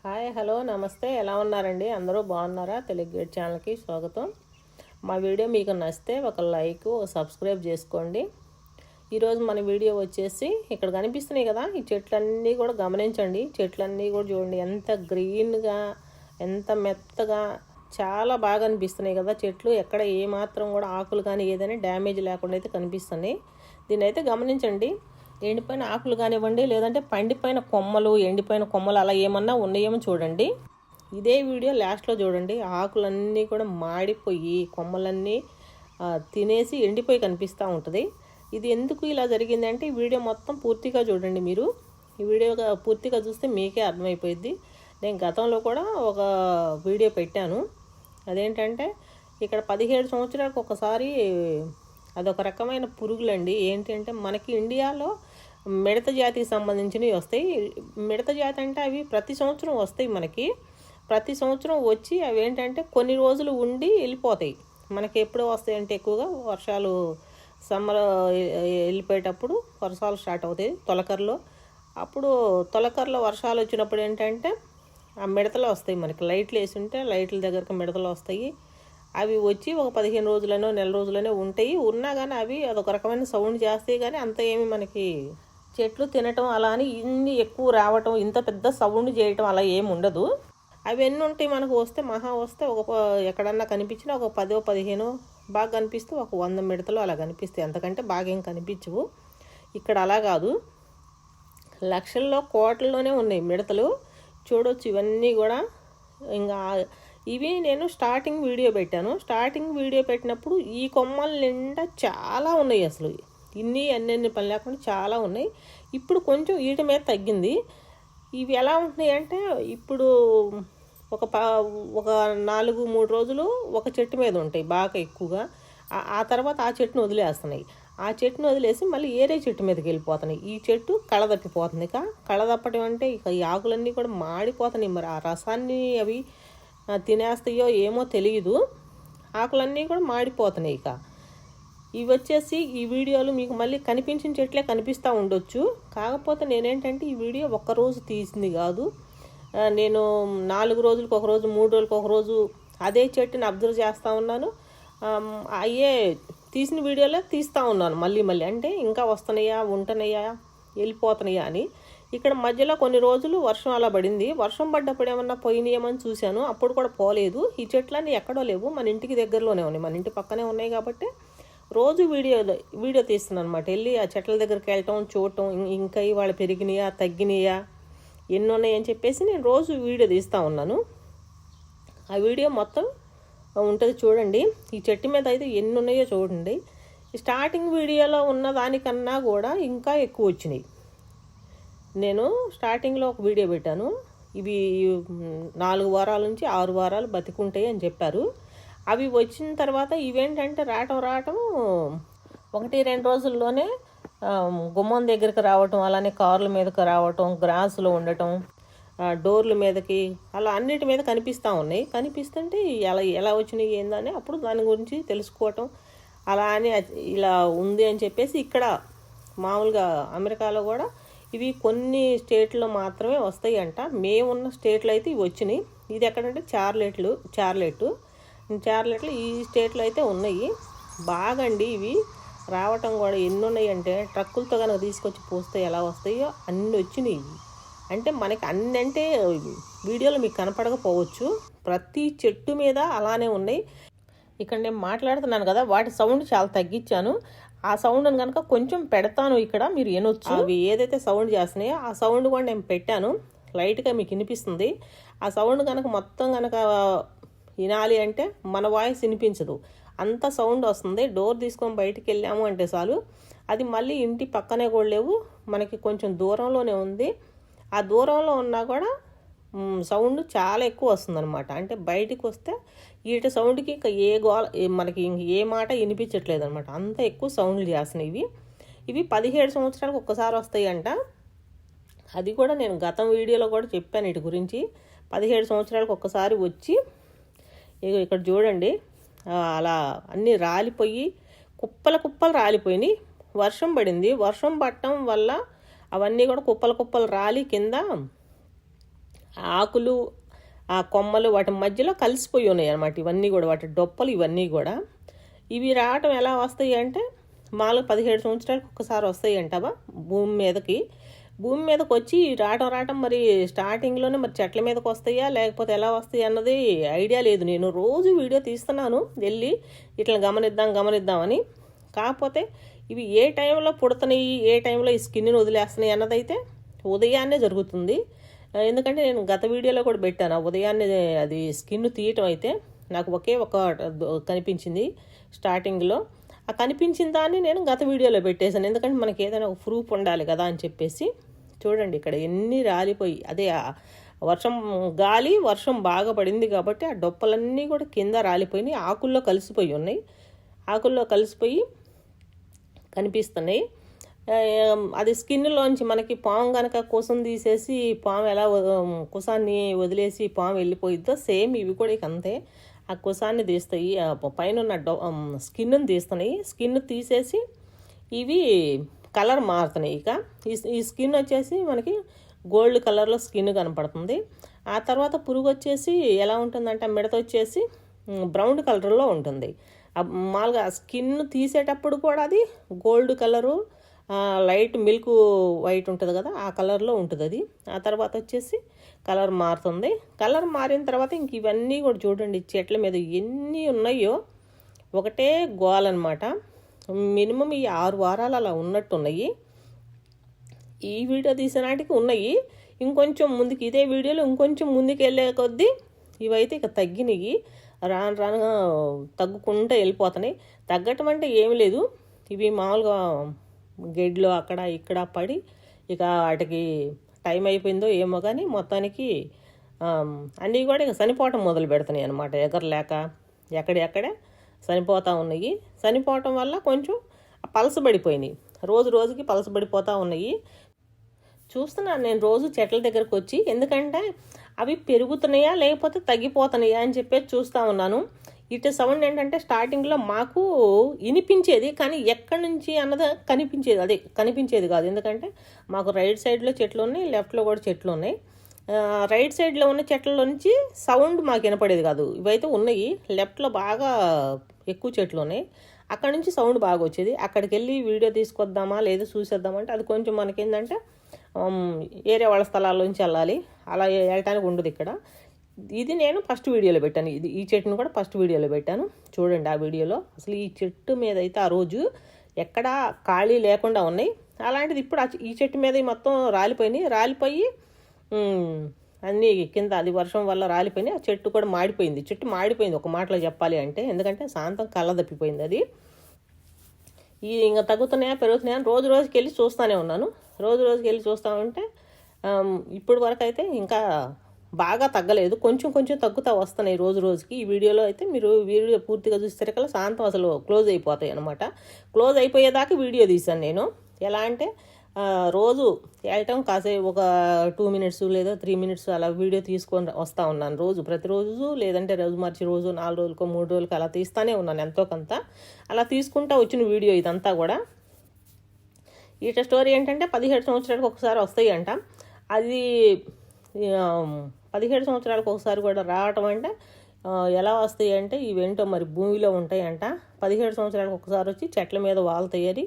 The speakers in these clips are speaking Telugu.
హాయ్ హలో నమస్తే, ఎలా ఉన్నారండి? అందరూ బాగున్నారా? తెలుగు గైడ్ ఛానల్కి స్వాగతం. మా వీడియో మీకు నచ్చితే ఒక లైక్, సబ్స్క్రైబ్ చేసుకోండి. ఈరోజు మన వీడియో వచ్చేసి ఇక్కడ కనిపిస్తున్నాయి కదా, ఈ చెట్లన్నీ కూడా గమనించండి. చెట్లన్నీ కూడా చూడండి ఎంత గ్రీన్గా, ఎంత మెత్తగా, చాలా బాగా అనిపిస్తున్నాయి కదా చెట్లు. ఎక్కడ ఏమాత్రం కూడా ఆకులు కానీ ఏదైనా డ్యామేజ్ లేకుండా అయితే కనిపిస్తున్నాయి. దీన్ని అయితే గమనించండి. ఎండిపోయిన ఆకులు కానివ్వండి, లేదంటే పండిపోయిన కొమ్మలు, ఎండిపోయిన కొమ్మలు అలా ఏమన్నా ఉన్నాయేమో చూడండి. ఇదే వీడియో లాస్ట్లో చూడండి. ఆకులన్నీ కూడా మాడిపోయి కొమ్మలన్నీ తినేసి ఎండిపోయి కనిపిస్తూ ఉంటుంది. ఇది ఎందుకు ఇలా జరిగిందంటే ఈ వీడియో మొత్తం పూర్తిగా చూడండి. మీరు ఈ వీడియో పూర్తిగా చూస్తే మీకే అర్థమైపోయింది. నేను గతంలో కూడా ఒక వీడియో పెట్టాను. అదేంటంటే ఇక్కడ 17 సంవత్సరాలకు ఒకసారి అదొక రకమైన పురుగులండి. ఏంటంటే మనకి ఇండియాలో మిడత జాతికి సంబంధించినవి వస్తాయి. మిడత జాతి అంటే అవి ప్రతి సంవత్సరం వస్తాయి. మనకి ప్రతి సంవత్సరం వచ్చి అవి ఏంటంటే కొన్ని రోజులు ఉండి వెళ్ళిపోతాయి. మనకి ఎప్పుడు వస్తాయి అంటే ఎక్కువగా వర్షాలు సమ్మర్ వెళ్ళిపోయేటప్పుడు వర్షాలు స్టార్ట్ అవుతాయి తొలకరలో. అప్పుడు తొలకరలో వర్షాలు వచ్చినప్పుడు ఏంటంటే ఆ మిడతలు వస్తాయి. మనకి లైట్లు వేసి ఉంటే లైట్ల దగ్గరకు మిడతలు వస్తాయి. అవి వచ్చి ఒక 15 రోజులనో నెల రోజులనో ఉంటాయి. ఉన్నా కానీ అవి అదొక రకమైన సౌండ్ చేస్తాయి. కానీ అంత ఏమి మనకి చెట్లు తినటం అలా అని ఇన్ని ఎక్కువ రావటం, ఇంత పెద్ద సౌండ్ చేయటం అలా ఏమి ఉండదు. అవి ఎన్ని ఉంటాయి మనకు వస్తే మహా వస్తే ఎక్కడన్నా కనిపించినా ఒక 10-15 బాగా కనిపిస్తే ఒక 100 మిడతలు అలా కనిపిస్తాయి. అంతకంటే బాగా ఏం కనిపించవు. ఇక్కడ అలా కాదు, లక్షల్లో కోట్లలోనే ఉన్నాయి మిడతలు. చూడొచ్చు ఇవన్నీ కూడా. ఇంకా ఇవి నేను స్టార్టింగ్ వీడియో పెట్టాను. స్టార్టింగ్ వీడియో పెట్టినప్పుడు ఈ కొమ్మల నిండా చాలా ఉన్నాయి. అసలు అన్ని పని లేకుండా చాలా ఉన్నాయి. ఇప్పుడు కొంచెం వీటి మీద తగ్గింది. ఇవి ఎలా ఉంటున్నాయి అంటే ఇప్పుడు ఒక 3 రోజులు ఒక చెట్టు మీద ఉంటాయి బాగా ఎక్కువగా. ఆ తర్వాత ఆ చెట్టును వదిలేస్తున్నాయి. ఆ చెట్టును వదిలేసి మళ్ళీ ఏరే చెట్టు మీదకి వెళ్ళిపోతున్నాయి. ఈ చెట్టు కళదప్పిపోతుంది. కళదప్పటం అంటే ఇక ఈ ఆకులన్నీ కూడా మాడిపోతున్నాయి. మరి ఆ రసాన్ని అవి తినేస్తాయో ఏమో తెలియదు. ఆకులన్నీ కూడా మాడిపోతున్నాయి. ఇవి వచ్చేసి ఈ వీడియోలు మీకు మళ్ళీ కనిపించిన చెట్లే కనిపిస్తూ ఉండొచ్చు. కాకపోతే నేనేంటంటే ఈ వీడియో ఒక్కరోజు తీసింది కాదు. నేను 4 రోజులకు ఒకరోజు, 3 రోజులకు ఒకరోజు అదే చెట్టుని అబ్జర్వ్ చేస్తూ ఉన్నాను. అయ్యే తీసిన వీడియోలే తీస్తూ ఉన్నాను మళ్ళీ అంటే ఇంకా వస్తున్నాయా, ఉంటున్నాయా, వెళ్ళిపోతున్నాయా అని. ఇక్కడ మధ్యలో కొన్ని రోజులు వర్షం అలా పడింది. వర్షం పడ్డప్పుడు ఏమన్నా పోయినాయేమని చూశాను. అప్పుడు కూడా పోలేదు. ఈ చెట్లన్నీ ఎక్కడో లేవు, మన ఇంటికి దగ్గరలోనే ఉన్నాయి, మన ఇంటి పక్కనే ఉన్నాయి. కాబట్టి రోజు వీడియో తీస్తున్నాను అనమాట. వెళ్ళి ఆ చెట్ల దగ్గరికి వెళ్ళటం, చూడటం, ఇంకా ఇవాళ పెరిగినాయా, తగ్గినాయా, ఎన్ని ఉన్నాయని చెప్పేసి నేను రోజు వీడియో తీస్తూ ఉన్నాను. ఆ వీడియో మొత్తం ఉంటుంది చూడండి. ఈ చెట్టు మీద అయితే ఎన్ని ఉన్నాయో చూడండి. స్టార్టింగ్ వీడియోలో ఉన్న దానికన్నా కూడా ఇంకా ఎక్కువ వచ్చినాయి. నేను స్టార్టింగ్లో ఒక వీడియో పెట్టాను. ఇవి 4 వారాల నుంచి 6 వారాలు బతికుంటాయి అని చెప్పారు. అవి వచ్చిన తర్వాత ఇవేంటంటే రావటం 1-2 రోజుల్లోనే గుమ్మం దగ్గరికి రావటం, అలానే కార్ల మీదకి రావటం, గ్రాస్లో ఉండటం, డోర్ల మీదకి అలా అన్నిటి మీద కనిపిస్తూ ఉన్నాయి. కనిపిస్తుంటే ఎలా వచ్చినాయి ఏందని అప్పుడు దాని గురించి తెలుసుకోవటం, అలా అని ఇలా ఉంది అని చెప్పేసి ఇక్కడ మామూలుగా అమెరికాలో కూడా ఇవి కొన్ని స్టేట్లో మాత్రమే వస్తాయి అంట. మేమున్న స్టేట్లో అయితే ఇవి వచ్చినాయి. ఇది ఎక్కడంటే చార్లెట్ ఈ స్టేట్లో అయితే ఉన్నాయి. బాగండి ఇవి రావటం కూడా. ఎన్ని ఉన్నాయి అంటే ట్రక్కులతో కనుక తీసుకొచ్చి పోస్తే ఎలా వస్తాయో అన్నీ వచ్చినాయి. అంటే మనకి అన్ని అంటే వీడియోలో మీకు కనపడకపోవచ్చు, ప్రతి చెట్టు మీద అలానే ఉన్నాయి. ఇక్కడ నేను మాట్లాడుతున్నాను కదా, వాటి సౌండ్ చాలా తగ్గించాను. ఆ సౌండ్ని కనుక కొంచెం పెడతాను, ఇక్కడ మీరు వినొచ్చు. అవి ఏదైతే సౌండ్ చేస్తున్నాయో ఆ సౌండ్ కూడా నేను పెట్టాను, లైట్గా మీకు వినిపిస్తుంది. ఆ సౌండ్ కనుక మొత్తం కనుక వినాలి అంటే మన వాయిస్ వినిపించదు, అంత సౌండ్ వస్తుంది. డోర్ తీసుకొని బయటికి వెళ్ళాము అంటే చాలు, అది మళ్ళీ ఇంటి పక్కనే కూడా లేవు, మనకి కొంచెం దూరంలోనే ఉంది. ఆ దూరంలో ఉన్నా కూడా సౌండ్ చాలా ఎక్కువ వస్తుందన్నమాట. అంటే బయటికి వస్తే వీటి సౌండ్కి ఇంకా మనకి ఏ మాట వినిపించట్లేదు అనమాట. అంత ఎక్కువ సౌండ్లు చేస్తున్నాయి. ఇవి 17 సంవత్సరాలకు ఒక్కసారి వస్తాయి అంట. అది కూడా నేను గతం వీడియోలో కూడా చెప్పాను వీటి గురించి. 17 సంవత్సరాలకు ఒక్కసారి వచ్చి ఇక్కడ చూడండి అలా అన్నీ రాలిపోయి కుప్పలు రాలిపోయినాయి. వర్షం పడింది. వర్షం పడటం వల్ల అవన్నీ కూడా కుప్పలు రాలి కింద ఆకులు ఆ కొమ్మలు వాటి మధ్యలో కలిసిపోయి ఉన్నాయి అన్నమాట. ఇవన్నీ కూడా వాటి డొప్పలు ఇవన్నీ కూడా. ఇవి రావటం ఎలా వస్తాయి అంటే మామూలుగా 17 సంవత్సరాలకు ఒకసారి వస్తాయి అంటావా భూమి మీదకి. భూమి మీదకి వచ్చి రావటం మరి స్టార్టింగ్లోనే మరి చెట్ల మీదకి వస్తాయా లేకపోతే ఎలా వస్తాయి అన్నది ఐడియా లేదు. నేను రోజు వీడియో తీస్తున్నాను వెళ్ళి ఇట్లా గమనిద్దామని. కాకపోతే ఇవి ఏ టైంలో పుడుతున్నాయి, ఏ టైంలో ఈ స్కిన్ని వదిలేస్తున్నాయి అన్నదైతే ఉదయాన్నే జరుగుతుంది. ఎందుకంటే నేను గత వీడియోలో కూడా పెట్టాను, ఉదయాన్నే అది స్కిన్ తీయటం అయితే నాకు ఒకే ఒక కనిపించింది స్టార్టింగ్లో. ఆ కనిపించిన దాన్ని నేను గత వీడియోలో పెట్టేశాను, ఎందుకంటే మనకి ఏదైనా ఒక ప్రూఫ్ ఉండాలి కదా అని చెప్పేసి. చూడండి ఇక్కడ ఎన్ని రాలిపోయి, అదే వర్షం బాగా పడింది కాబట్టి ఆ డొప్పలన్నీ కూడా కింద రాలిపోయినాయి, ఆకుల్లో కలిసిపోయి ఉన్నాయి. ఆకుల్లో కలిసిపోయి కనిపిస్తున్నాయి. అది స్కిన్లోంచి మనకి పాము కనుక కుసం తీసేసి పాము ఎలా కుసాన్ని వదిలేసి పాము వెళ్ళిపోయిద్దో సేమ్ ఇవి కూడా ఇక అంతే. ఆ కుసాన్ని తీస్తాయి, పైన ఉన్న స్కిన్ను తీస్తున్నాయి. స్కిన్ తీసేసి ఇవి కలర్ మారుతున్నాయి. ఇక ఈ స్కిన్ వచ్చేసి మనకి గోల్డ్ కలర్లో స్కిన్ కనపడుతుంది. ఆ తర్వాత పురుగు వచ్చేసి ఎలా ఉంటుందంటే మిడత వచ్చేసి బ్రౌన్ కలర్లో ఉంటుంది. మామూలుగా స్కిన్ తీసేటప్పుడు కూడా అది gold colour, light milk white ఉంటుంది కదా ఆ కలర్లో ఉంటుంది అది. ఆ తర్వాత వచ్చేసి కలర్ మారుతుంది. కలర్ మారిన తర్వాత ఇంక ఇవన్నీ కూడా చూడండి చెట్ల మీద ఎన్ని ఉన్నాయో ఒకటే గోలన్నమాట. మినిమం ఈ 6 వారాలు అలా ఉన్నట్టున్నాయి. ఈ వీడియో తీసినాటికి ఉన్నాయి. ఇంకొంచెం ముందుకు ఇదే వీడియోలో ఇంకొంచెం ముందుకు వెళ్ళే కొద్దీ ఇవైతే ఇక తగ్గినాయి. రాను తగ్గుకుంటూ వెళ్ళిపోతున్నాయి. తగ్గటం అంటే ఏమి లేదు, ఇవి మామూలుగా గెడ్లో అక్కడ ఇక్కడ పడి ఇక వాటికి టైం అయిపోయిందో ఏమో కానీ మొత్తానికి అన్నీ కూడా ఇక చనిపోవటం మొదలు పెడుతున్నాయి అన్నమాట. ఎగరలేక ఎక్కడెక్కడే చనిపోతూ ఉన్నాయి. చనిపోవటం వల్ల కొంచెం పలసబడిపోయినాయి, రోజుకి పలసబడిపోతూ ఉన్నాయి. చూస్తున్నాను నేను రోజు చెట్ల దగ్గరకు వచ్చి, ఎందుకంటే అవి పెరుగుతున్నాయా లేకపోతే తగ్గిపోతున్నాయా అని చెప్పేసి చూస్తూ ఉన్నాను. ఇటు సౌండ్ ఏంటంటే స్టార్టింగ్లో మాకు వినిపించేది, కానీ ఎక్కడి నుంచి అన్నది కనిపించేది కాదు. ఎందుకంటే మాకు రైట్ సైడ్లో చెట్లు ఉన్నాయి, లెఫ్ట్లో కూడా చెట్లు ఉన్నాయి. రైట్ సైడ్లో ఉన్న చెట్ల నుంచి సౌండ్ మాకు వినపడేది కాదు. ఇవైతే ఉన్నాయి, లెఫ్ట్లో బాగా ఎక్కువ చెట్లు ఉన్నాయి, అక్కడ నుంచి సౌండ్ బాగా వచ్చేది. అక్కడికి వెళ్ళి వీడియో తీసుకొద్దామా లేదా చూసేద్దామంటే అది కొంచెం మనకేంటంటే ఏరే వాళ్ళ స్థలాల్లోంచి వెళ్ళాలి, అలా వెళ్ళటానికి ఉండదు ఇక్కడ. ఇది నేను ఫస్ట్ వీడియోలో పెట్టాను, ఈ చెట్టును కూడా ఫస్ట్ వీడియోలో పెట్టాను. చూడండి ఆ వీడియోలో అసలు ఈ చెట్టు మీద అయితే ఆ రోజు ఎక్కడా ఖాళీ లేకుండా ఉన్నాయి. అలాంటిది ఇప్పుడు ఈ చెట్టు మీద మొత్తం రాలిపోయి అన్నీ కింద అది వర్షం వల్ల రాలిపోయినాయి. ఆ చెట్టు కూడా మాడిపోయింది ఒక మాటలో చెప్పాలి అంటే, ఎందుకంటే శాంతం కళ్ళ తప్పిపోయింది అది. ఇంకా తగ్గుతున్నాయా పెరుగుతున్నాయా అని రోజుకి వెళ్ళి చూస్తూనే ఉన్నాను. రోజుకి వెళ్ళి చూస్తూ ఉంటే ఇప్పుడు వరకు అయితే ఇంకా బాగా తగ్గలేదు, కొంచెం తగ్గుతూ వస్తున్నాయి రోజుకి. ఈ వీడియోలో అయితే మీరు వీడియో పూర్తిగా చూసేసరికల్లా శాంతం అసలు క్లోజ్ అయిపోతాయి అనమాట. క్లోజ్ అయిపోయేదాకా వీడియో తీశాను నేను. ఎలా అంటే రోజు వెళ్ళటం కాసేపు ఒక 2 minutes లేదా 3 minutes అలా వీడియో తీసుకొని వస్తూ ఉన్నాను ప్రతిరోజు, లేదంటే రోజు 4 రోజులకో 3 రోజులకో అలా తీస్తూనే ఉన్నాను ఎంతో కొంత. అలా తీసుకుంటా వచ్చిన వీడియో ఇదంతా కూడా. ఈ స్టోరీ ఏంటంటే 17 సంవత్సరాలకు ఒకసారి వస్తాయి అంట. అది 17 సంవత్సరాలకు ఒకసారి కూడా రావటం అంటే ఎలా వస్తాయి అంటే ఇవేంటో మరి భూమిలో ఉంటాయంట. 17 సంవత్సరాలకు ఒకసారి వచ్చి చెట్ల మీద వాళ్తాయని,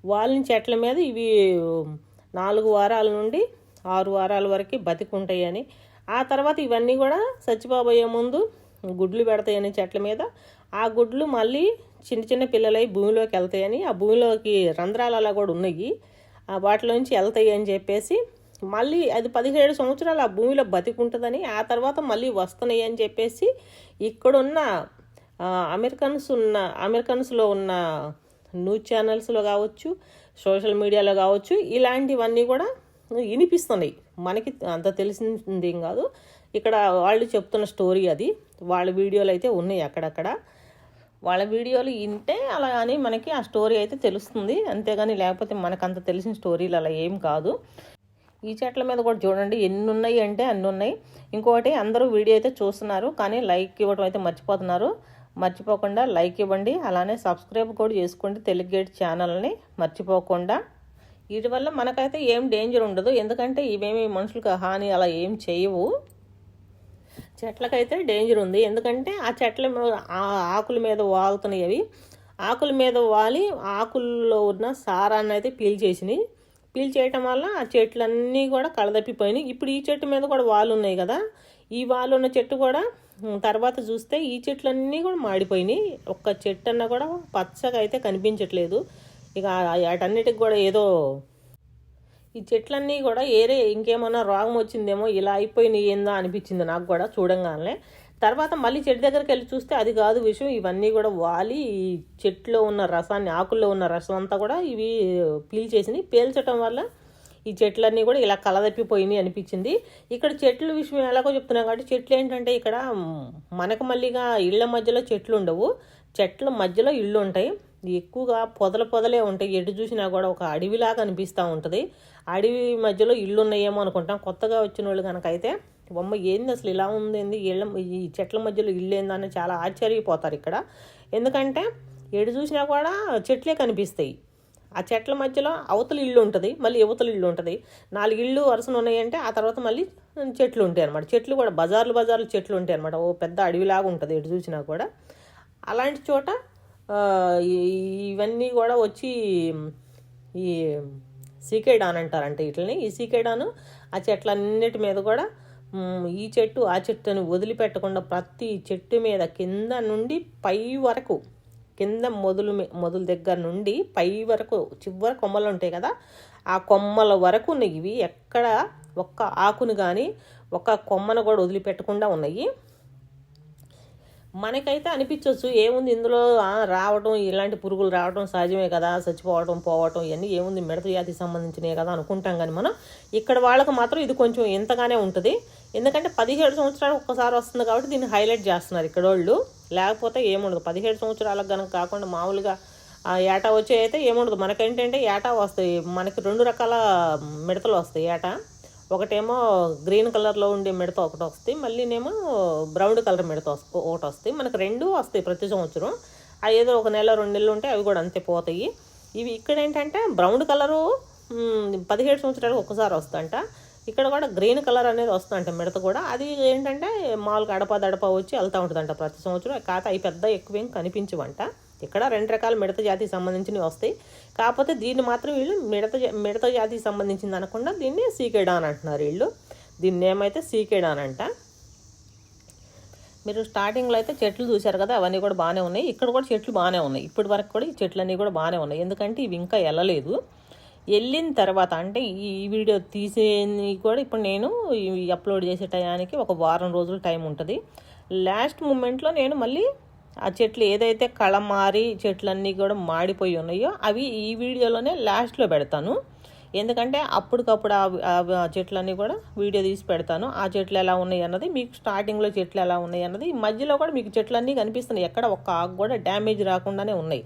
వాలిన చెట్ల మీద ఇవి 4 వారాల నుండి 6 వారాల వరకు బతికుంటాయని, ఆ తర్వాత ఇవన్నీ కూడా చచ్చిపోబోయే ముందు గుడ్లు పెడతాయని చెట్ల మీద. ఆ గుడ్లు మళ్ళీ చిన్న పిల్లలై భూమిలోకి వెళ్తాయని, ఆ భూమిలోకి రంధ్రాలు అలా కూడా ఉన్నాయి, వాటిలోంచి వెళ్తాయి అని చెప్పేసి మళ్ళీ అది 17 సంవత్సరాలు ఆ భూమిలో బతికుంటుందని, ఆ తర్వాత మళ్ళీ వస్తున్నాయి అని చెప్పేసి ఇక్కడున్న అమెరికన్స్లో ఉన్న న్యూస్ ఛానల్స్లో కావచ్చు, సోషల్ మీడియాలో కావచ్చు, ఇలాంటివన్నీ కూడా వినిపిస్తున్నాయి. మనకి అంత తెలిసిందేం కాదు, ఇక్కడ వాళ్ళు చెప్తున్న స్టోరీ అది. వాళ్ళ వీడియోలు అయితే ఉన్నాయి అక్కడక్కడ. వాళ్ళ వీడియోలు వింటే అలా అని మనకి ఆ స్టోరీ అయితే తెలుస్తుంది, అంతేగాని లేకపోతే మనకు అంత తెలిసిన స్టోరీలు అలా ఏం కాదు. ఈ చెట్ల మీద కూడా చూడండి ఎన్ని ఉన్నాయి అంటే అన్ని ఉన్నాయి. ఇంకొకటి, అందరూ వీడియో అయితే చూస్తున్నారు కానీ లైక్ ఇవ్వడం అయితే మర్చిపోతున్నారు. మర్చిపోకుండా లైక్ ఇవ్వండి, అలానే సబ్స్క్రైబ్ కూడా చేసుకోండి తెలుగు గైడ్ ఛానల్ని మర్చిపోకుండా. వీటి వల్ల మనకైతే ఏం డేంజర్ ఉండదు, ఎందుకంటే ఇవేమి మనుషులకు హాని అలా ఏం చేయవు. చెట్లకైతే డేంజర్ ఉంది, ఎందుకంటే ఆ చెట్ల ఆకుల మీద వాలుతున్నాయి. అవి ఆకుల మీద వాలి ఆకుల్లో ఉన్న సారాన్ని అయితే పీల్చేయటం వల్ల ఆ చెట్లన్నీ కూడా కళదప్పిపోయినాయి. ఇప్పుడు ఈ చెట్టు మీద కూడా వాలు ఉన్నాయి కదా, ఈ వాలు ఉన్న చెట్టు కూడా తర్వాత చూస్తే ఈ చెట్లన్నీ కూడా మాడిపోయినాయి. ఒక్క చెట్టు అన్నా కూడా పచ్చగా అయితే కనిపించట్లేదు. ఇక వాటన్నిటికి కూడా ఏదో ఈ చెట్లన్నీ కూడా ఇంకేమన్నా రోగం వచ్చిందేమో, ఇలా అయిపోయినాయి ఏందో అనిపించింది నాకు కూడా చూడంగానే. తర్వాత మళ్ళీ చెట్టు దగ్గరికి వెళ్ళి చూస్తే అది కాదు విషయం, ఇవన్నీ కూడా వాలి ఈ చెట్లో ఉన్న రసాన్ని, ఆకుల్లో ఉన్న రసం అంతా కూడా ఇవి పీల్చటం వల్ల ఈ చెట్లన్నీ కూడా ఇలా కలదప్పిపోయినాయి అనిపించింది. ఇక్కడ చెట్ల విషయం ఎలాగో చెప్తున్నాం కాబట్టి, చెట్లు ఏంటంటే ఇక్కడ మనకు మళ్ళీగా ఇళ్ల మధ్యలో చెట్లు ఉండవు, చెట్ల మధ్యలో ఇళ్ళు ఉంటాయి. ఎక్కువగా పొదలే ఉంటాయి, ఎటు చూసినా కూడా ఒక అడవిలాగా అనిపిస్తూ ఉంటుంది. అడవి మధ్యలో ఇళ్ళు ఉన్నాయేమో అనుకుంటాం. కొత్తగా వచ్చిన వాళ్ళు కనుక అయితే బొమ్మ ఏంది అసలు ఇలా ఉంది, ఈ చెట్ల మధ్యలో ఇల్లు ఏందని చాలా ఆశ్చర్యపోతారు ఇక్కడ. ఎందుకంటే ఎటు చూసినా కూడా చెట్లే కనిపిస్తాయి. ఆ చెట్ల మధ్యలో అవతల ఇల్లు ఉంటుంది, మళ్ళీ యువతల ఇల్లు ఉంటుంది. 4 ఇళ్ళు వరుసలు ఉన్నాయంటే ఆ తర్వాత మళ్ళీ చెట్లు ఉంటాయి అనమాట. చెట్లు కూడా బజార్లు చెట్లు ఉంటాయి అనమాట. ఓ పెద్ద అడవిలాగా ఉంటుంది ఎటు చూసినా కూడా. అలాంటి చోట ఇవన్నీ కూడా వచ్చి ఈ సీకేడాన్ అంటారంట వీటిని. ఈ సీకేడాను ఆ చెట్లన్నిటి మీద కూడా ఈ చెట్టు ఆ చెట్టుని వదిలిపెట్టకుండా ప్రతి చెట్టు మీద కింద నుండి పై వరకు, కింద మొదలు దగ్గర నుండి పై వరకు చివరి కొమ్మలు ఉంటాయి కదా, ఆ కొమ్మల వరకు ఉన్నాయి. ఇవి ఎక్కడ ఒక్క ఆకును కానీ ఒక్క కొమ్మను కూడా వదిలిపెట్టకుండా ఉన్నాయి. మనకైతే అనిపించవచ్చు ఏముంది ఇందులో రావటం, ఇలాంటి పురుగులు రావటం సహజమే కదా, చచ్చిపోవటం పోవటం ఇవన్నీ ఏముంది, మిడత జాతికి సంబంధించినవి కదా అనుకుంటాం. కానీ మనం ఇక్కడ వాళ్ళకి మాత్రం ఇది కొంచెం ఎంతగానే ఉంటుంది. ఎందుకంటే 17 సంవత్సరాలకు ఒక్కసారి వస్తుంది కాబట్టి దీన్ని హైలైట్ చేస్తున్నారు ఇక్కడ వాళ్ళు. లేకపోతే ఏముండదు, 17 సంవత్సరాలకు కనుక కాకుండా మామూలుగా ఏటా వచ్చే అయితే ఏముండదు. మనకేంటంటే ఏటా వస్తాయి, మనకి 2 రకాల మిడతలు వస్తాయి ఏటా. ఒకటేమో గ్రీన్ కలర్లో ఉండే మిడత ఒకటి వస్తాయి, మళ్ళీనేమో బ్రౌన్ కలర్ మిడత ఒకటి వస్తాయి. మనకు 2 వస్తాయి ప్రతి సంవత్సరం. అవి ఏదో 1 నెల 2 నెలలు ఉంటే అవి కూడా అంతే పోతాయి. ఇవి ఇక్కడ ఏంటంటే బ్రౌన్ కలరు 17 సంవత్సరాలకు ఒకసారి వస్తుందంట. ఇక్కడ కూడా గ్రీన్ కలర్ అనేది వస్తుందంట మిడత కూడా. అది ఏంటంటే మామూలుగా అడప వచ్చి వెళ్తూ ఉంటుందంట ప్రతి సంవత్సరం. కాకపోతే అవి పెద్ద ఎక్కువేం కనిపించవంట. ఇక్కడ 2 రకాల మిడత జాతికి సంబంధించినవి వస్తాయి. కాకపోతే దీన్ని మాత్రం వీళ్ళు మిడత జాతికి సంబంధించింది అనకుండా దీన్ని సీకేడాన్ అంటున్నారు వీళ్ళు. దీన్ని ఏమైతే సీకేడాన్ అంట. మీరు స్టార్టింగ్లో అయితే చెట్లు చూశారు కదా, అవన్నీ కూడా బాగానే ఉన్నాయి. ఇక్కడ కూడా చెట్లు బాగానే ఉన్నాయి. ఇప్పటి వరకు కూడా ఈ చెట్లన్నీ కూడా బాగానే ఉన్నాయి. ఎందుకంటే ఇవి ఇంకా వెళ్ళలేదు. వెళ్ళిన తర్వాత అంటే ఈ వీడియో తీసేది కూడా ఇప్పుడు నేను అప్లోడ్ చేసే టయానికి ఒక వారం రోజులు టైం ఉంటుంది. లాస్ట్ మూమెంట్లో నేను మళ్ళీ ఆ చెట్లు ఏదైతే కళ మారి చెట్లన్నీ కూడా మాడిపోయి ఉన్నాయో అవి ఈ వీడియోలోనే లాస్ట్లో పెడతాను. ఎందుకంటే అప్పటికప్పుడు ఆ చెట్లన్నీ కూడా వీడియో తీసి పెడతాను. ఆ చెట్లు ఎలా ఉన్నాయి అన్నది, మీకు స్టార్టింగ్లో చెట్లు ఎలా ఉన్నాయి అన్నది, మధ్యలో కూడా మీకు చెట్లన్నీ కనిపిస్తున్నాయి. ఎక్కడ ఒక్క ఆకు కూడా డ్యామేజ్ రాకుండానే ఉన్నాయి.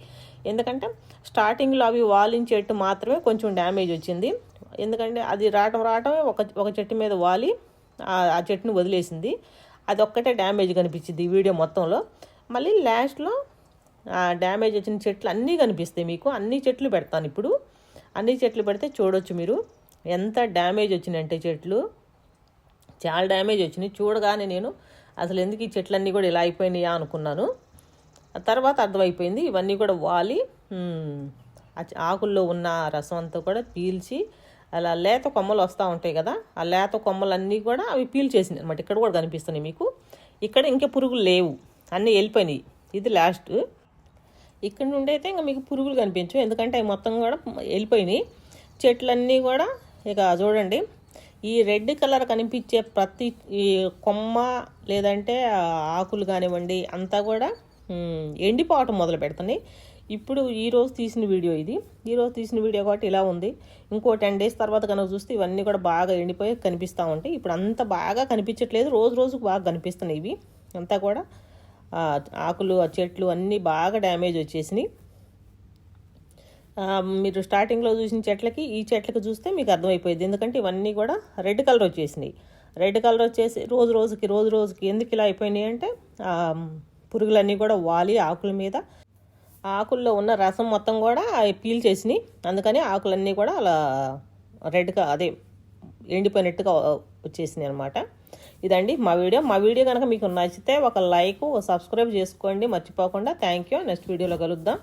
ఎందుకంటే స్టార్టింగ్లో అవి వాలిన చెట్టు మాత్రమే కొంచెం డ్యామేజ్ వచ్చింది. ఎందుకంటే అది రావటమే ఒక చెట్టు మీద వాలి ఆ చెట్టుని వదిలేసింది. అది ఒక్కటే డ్యామేజ్ కనిపించింది ఈ వీడియో మొత్తంలో. మళ్ళీ లాస్ట్లో డ్యామేజ్ వచ్చిన చెట్లు అన్నీ కనిపిస్తాయి మీకు. అన్ని చెట్లు పెడతాను ఇప్పుడు. అన్ని చెట్లు పెడితే చూడొచ్చు మీరు ఎంత డ్యామేజ్ వచ్చినాయంటే చెట్లు చాలా డ్యామేజ్ వచ్చినాయి. చూడగానే నేను అసలు ఎందుకు ఈ చెట్లన్నీ కూడా ఇలా అయిపోయినాయా అనుకున్నాను. తర్వాత అర్థమైపోయింది ఇవన్నీ కూడా వాలి ఆకుల్లో ఉన్న రసం అంతా కూడా పీల్చి అలా లేత కొమ్మలు వస్తూ ఉంటాయి కదా, ఆ లేత కొమ్మలన్నీ కూడా అవి పీల్చేసినాయి అనమాట. ఇక్కడ కూడా కనిపిస్తున్నాయి మీకు. ఇక్కడ ఇంకా పురుగులు లేవు, అన్నీ వెళ్ళిపోయినాయి. ఇది లాస్ట్. ఇక్కడ నుండి అయితే ఇంకా మీకు పురుగులు కనిపించవు, ఎందుకంటే అవి మొత్తం కూడా వెళ్ళిపోయినాయి. చెట్లన్నీ కూడా ఇక చూడండి, ఈ రెడ్ కలర్ కనిపించే ప్రతి ఈ కొమ్మ లేదంటే ఆకులు కానివ్వండి అంతా కూడా ఎండిపోవటం మొదలు పెడుతున్నాయి. ఇప్పుడు ఈరోజు తీసిన వీడియో ఇది. ఈరోజు తీసిన వీడియో కాబట్టి ఇలా ఉంది. ఇంకో 10 days తర్వాత కనుక చూస్తే ఇవన్నీ కూడా బాగా ఎండిపోయి కనిపిస్తూ ఉంటాయి. ఇప్పుడు అంత బాగా కనిపించట్లేదు, రోజుకు బాగా కనిపిస్తున్నాయి. ఇవి అంతా కూడా ఆకులు ఆ చెట్లు అన్నీ బాగా డ్యామేజ్ వచ్చేసినాయి. మీరు స్టార్టింగ్లో చూసిన చెట్లకి ఈ చెట్లకి చూస్తే మీకు అర్థమైపోయింది. ఎందుకంటే ఇవన్నీ కూడా రెడ్ కలర్ వచ్చేసినాయి. రెడ్ కలర్ వచ్చేసి రోజు రోజుకి ఎందుకు ఇలా అయిపోయినాయి అంటే పురుగులన్నీ కూడా వాలి ఆకుల మీద ఆకుల్లో ఉన్న రసం మొత్తం కూడా పీల్ చేసినాయి, అందుకని ఆకులన్నీ కూడా అలా రెడ్గా అదే ఎండిపోయినట్టుగా వచ్చేసినాయి అనమాట. ఇదండి మా వీడియో కనుక మీకు నచ్చితే ఒక లైక్ సబ్స్క్రైబ్ చేసుకోండి మర్చిపోకుండా. Thank you. నెక్స్ట్ వీడియోలో కలుద్దాం.